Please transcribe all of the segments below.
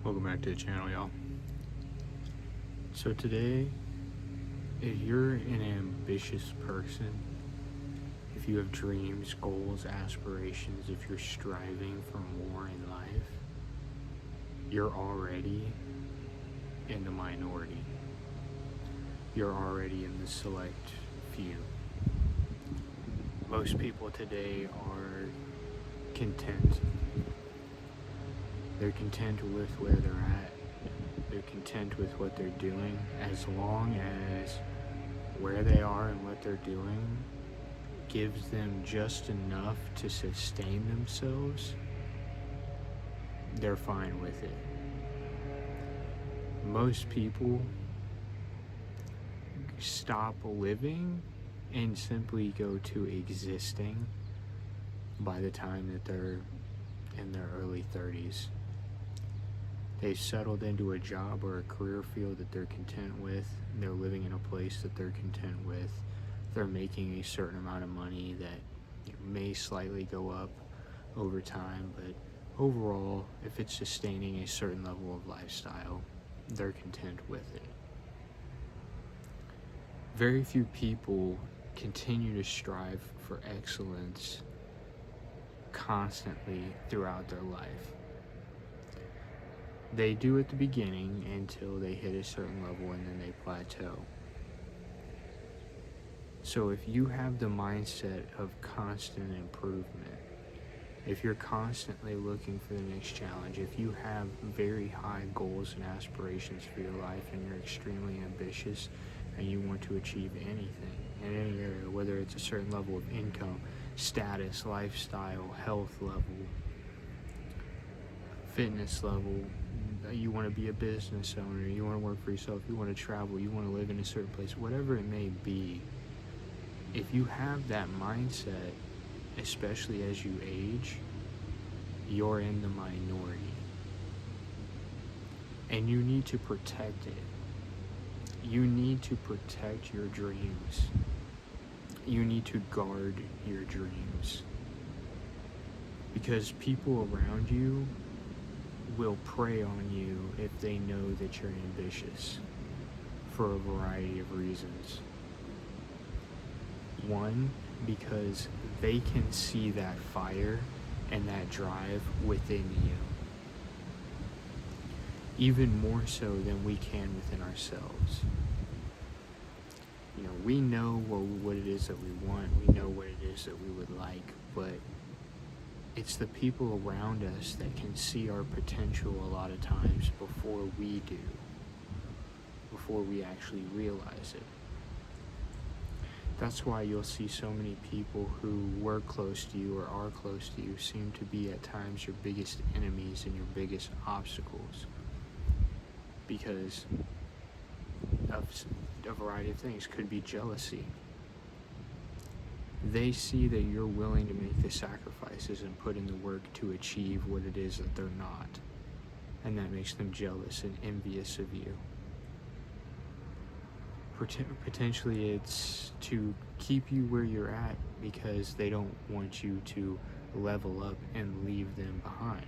Welcome back to the channel, y'all. So today, if you're an ambitious person, if you have dreams, goals, aspirations, if you're striving for more in life, you're already in the minority. You're already in the select few. Most people today are content. They're content with where they're at. They're content with what they're doing, as long as where they are and what they're doing gives them just enough to sustain themselves. They're fine with it. Most people stop living and simply go to existing by the time that they're in their early 30s. They've settled into a job or a career field that they're content with. They're living in a place that they're content with. They're making a certain amount of money that may slightly go up over time, but overall, if it's sustaining a certain level of lifestyle, they're content with it. Very few people continue to strive for excellence constantly throughout their life. They do at the beginning until they hit a certain level and then they plateau. So if you have the mindset of constant improvement, if you're constantly looking for the next challenge, if you have very high goals and aspirations for your life and you're extremely ambitious and you want to achieve anything in any area, whether it's a certain level of income, status, lifestyle, health level, fitness level, you want to be a business owner, you want to work for yourself, you want to travel, you want to live in a certain place, whatever it may be, if you have that mindset, especially as you age, you're in the minority. And you need to protect it. You need to protect your dreams. You need to guard your dreams. Because people around you will prey on you if they know that you're ambitious for a variety of reasons. One, because they can see that fire and that drive within you, even more so than we can within ourselves. We know what it is that we want, we know what it is that we would like, but it's the people around us that can see our potential a lot of times before we do, before we actually realize it. That's why you'll see so many people who were close to you or are close to you seem to be at times your biggest enemies and your biggest obstacles, because of a variety of things. Could be jealousy. They see that you're willing to make the sacrifices and put in the work to achieve what it is that they're not, and that makes them jealous and envious of you. Potentially it's to keep you where you're at because they don't want you to level up and leave them behind.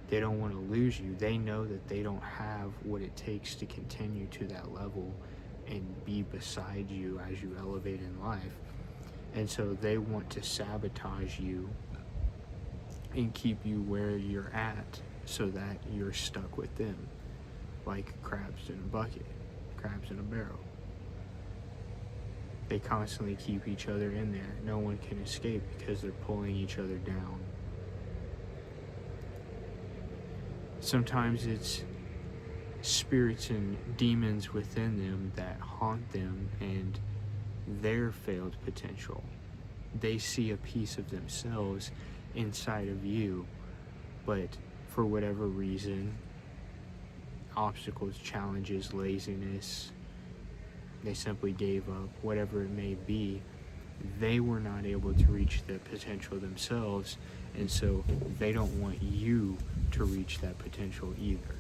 They don't want to lose you. They know that they don't have what it takes to continue to that level and be beside you as you elevate in life. And so they want to sabotage you and keep you where you're at so that you're stuck with them, like crabs in a bucket, crabs in a barrel. They constantly keep each other in there. No one can escape because they're pulling each other down. Sometimes it's spirits and demons within them that haunt them and their failed potential. They see a piece of themselves inside of you, but for whatever reason, obstacles, challenges, laziness, they simply gave up, whatever it may be, they were not able to reach their potential themselves, and so they don't want you to reach that potential either.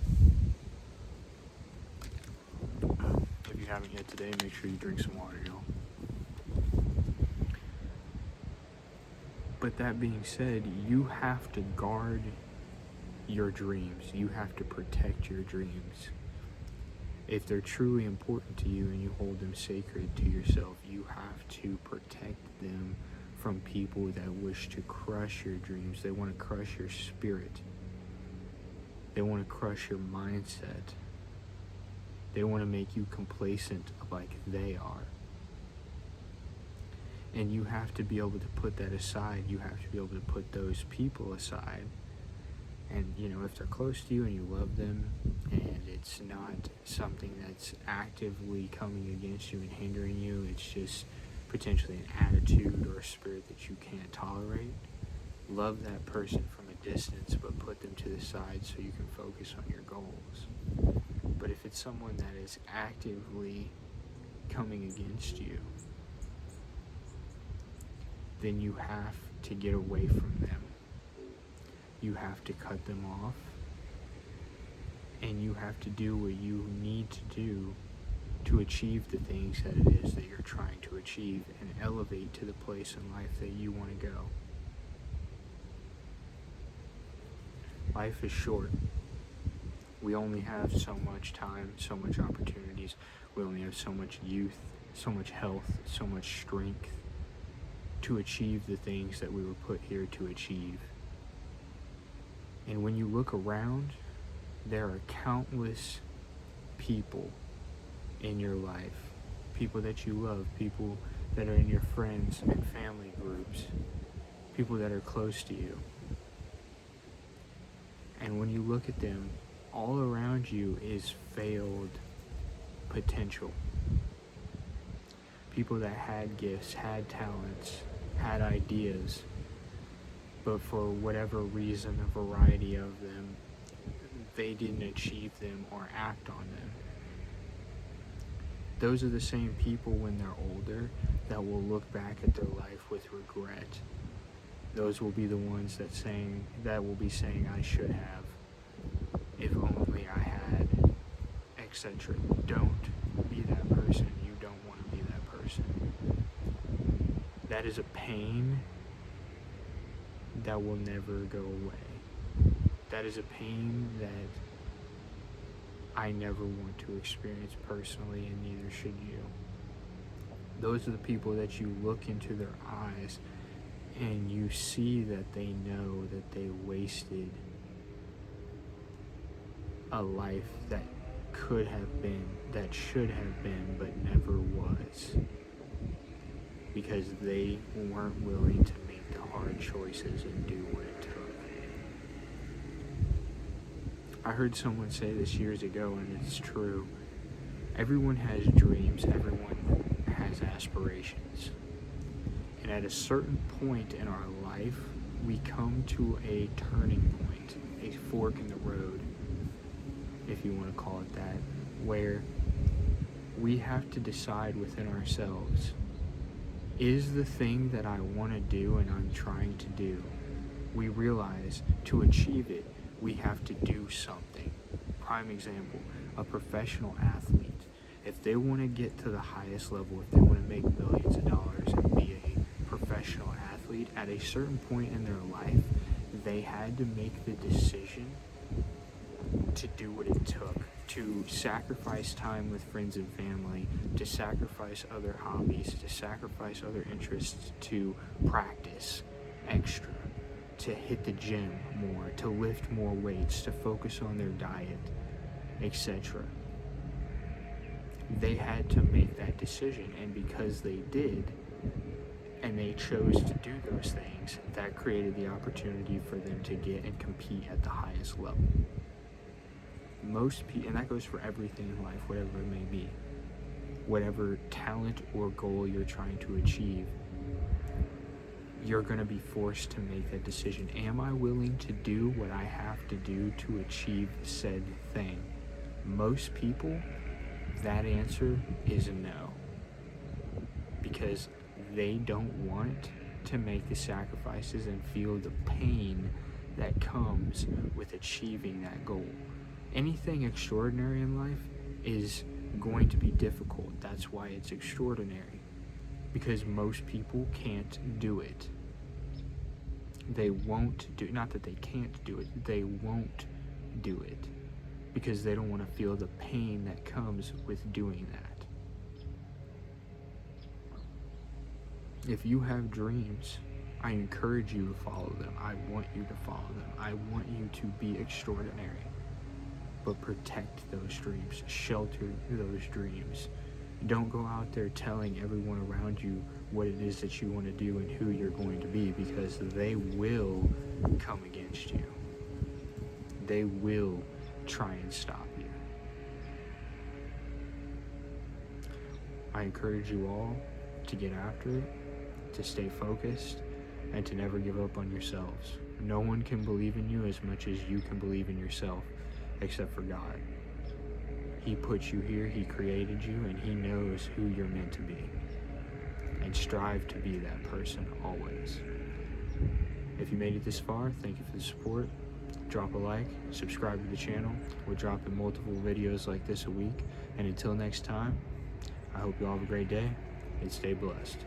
If you haven't yet today, make sure you drink some water, y'all. But that being said, you have to guard your dreams. You have to protect your dreams. If they're truly important to you and you hold them sacred to yourself, you have to protect them from people that wish to crush your dreams. They want to crush your spirit. They want to crush your mindset. They want to make you complacent like they are. And you have to be able to put that aside. You have to be able to put those people aside. And, if they're close to you and you love them, and it's not something that's actively coming against you and hindering you, it's just potentially an attitude or a spirit that you can't tolerate, love that person from a distance, but put them to the side so you can focus on your goals. But if it's someone that is actively coming against you, then you have to get away from them. You have to cut them off, and you have to do what you need to do to achieve the things that it is that you're trying to achieve and elevate to the place in life that you want to go. Life is short. We only have so much time, so much opportunities. We only have so much youth, so much health, so much strength to achieve the things that we were put here to achieve. And when you look around, there are countless people in your life, people that you love, people that are in your friends and family groups, people that are close to you. And when you look at them, all around you is failed potential. People that had gifts, had talents, had ideas, but for whatever reason, a variety of them, they didn't achieve them or act on them. Those are the same people when they're older that will look back at their life with regret. Those will be the ones that will be saying, I should have, if only I had, etc. Don't be that person. You don't want to be that person. That is a pain that will never go away. That is a pain that I never want to experience personally, and neither should you. Those are the people that you look into their eyes and you see that they know that they wasted a life that could have been, that should have been, but never was, because they weren't willing to make the hard choices and do what it took. I heard someone say this years ago, and it's true. Everyone has dreams, everyone has aspirations. And at a certain point in our life, we come to a turning point, a fork in the road, if you want to call it that, where we have to decide within ourselves, is the thing that I want to do and I'm trying to do, we realize to achieve it, we have to do something. Prime example, a professional athlete. If they want to get to the highest level, if they want to make millions of dollars and be a professional athlete, at a certain point in their life, they had to make the decision to do what it took, to sacrifice time with friends and family, to sacrifice other hobbies, to sacrifice other interests, to practice extra, to hit the gym more, to lift more weights, to focus on their diet, etc. They had to make that decision, and because they did, and they chose to do those things, that created the opportunity for them to get and compete at the highest level. Most people, and that goes for everything in life, whatever it may be, whatever talent or goal you're trying to achieve, you're going to be forced to make that decision. Am I willing to do what I have to do to achieve said thing? Most people, that answer is no, because they don't want to make the sacrifices and feel the pain that comes with achieving that goal. Anything extraordinary in life is going to be difficult. That's why it's extraordinary, because most people can't do it. They won't do, not that they can't do it, they won't do it because they don't want to feel the pain that comes with doing that. If you have dreams, I encourage you to follow them. I want you to follow them. I want you to be extraordinary. But protect those dreams. Shelter those dreams. Don't go out there telling everyone around you what it is that you want to do and who you're going to be, because they will come against you. They will try and stop you. I encourage you all to get after it, to stay focused, and to never give up on yourselves. No one can believe in you as much as you can believe in yourself, except for God. He put you here, He created you, and He knows who you're meant to be. And strive to be that person always. If you made it this far, thank you for the support. Drop a like, subscribe to the channel. We're dropping multiple videos like this a week. And until next time, I hope you all have a great day and stay blessed.